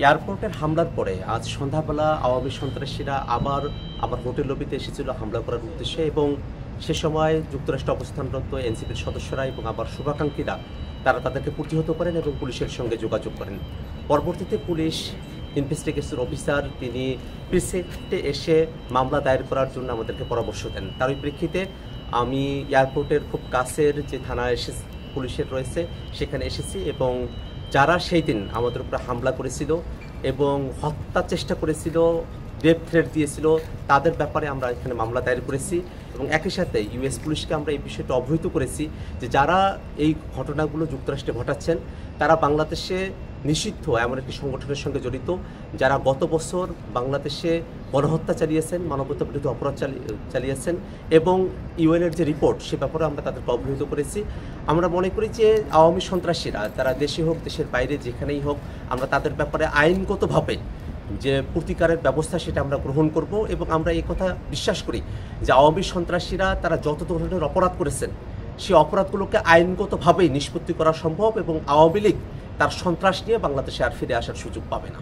এয়ারপোর্টের হামলার পরে আজ সন্ধ্যাবেলা আওয়ামী সন্ত্রাসীরা আবার আমার হোটেল লবিতে এসেছিল হামলা করার উদ্দেশ্যে এবং সে সময় যুক্তরাষ্ট্রে অবস্থানরত এনসিপির সদস্যরা এবং আবার শুভাকাঙ্ক্ষীরা তারা তাদেরকে প্রতিহত করেন এবং পুলিশের সঙ্গে যোগাযোগ করেন। পরবর্তীতে পুলিশ ইনভেস্টিগেশন অফিসার তিনি প্রিসেক্টে এসে মামলা দায়ের করার জন্য আমাদেরকে পরামর্শ দেন। তারই প্রেক্ষিতে আমি এয়ারপোর্টের খুব কাছের যে থানা পুলিশের রয়েছে সেখানে এসেছি এবং যারা সেই দিন আমাদের উপরে হামলা করেছিল এবং হত্যার চেষ্টা করেছিল, রেপ থ্রেট দিয়েছিল, তাদের ব্যাপারে আমরা এখানে মামলা দায়ের করেছি এবং একই সাথে ইউএস পুলিশকে আমরা এই বিষয়টা অবহিত করেছি যে যারা এই ঘটনাগুলো যুক্তরাষ্ট্রে ঘটাচ্ছেন তারা বাংলাদেশে নিষিদ্ধ এমন একটি সংগঠনের সঙ্গে জড়িত, যারা গত বছর বাংলাদেশে গণহত্যা চালিয়েছেন, মানবতা বিরোধী অপরাধ চালিয়েছেন এবং ইউএনের যে রিপোর্ট সে ব্যাপারে আমরা তাদেরকে অবহিত করেছি। আমরা মনে করি যে আওয়ামী সন্ত্রাসীরা তারা দেশে হোক দেশের বাইরে যেখানেই হোক আমরা তাদের ব্যাপারে আইনগতভাবে যে প্রতিকারের ব্যবস্থা সেটা আমরা গ্রহণ করব এবং আমরা এই কথা বিশ্বাস করি যে আওয়ামী সন্ত্রাসীরা তারা যত ধরনের অপরাধ করেছেন সেই অপরাধগুলোকে আইনগতভাবেই নিষ্পত্তি করা সম্ভব এবং আওয়ামী লীগ তার সন্ত্রাস নিয়ে বাংলাদেশে আর ফিরে আসার সুযোগ পাবে না।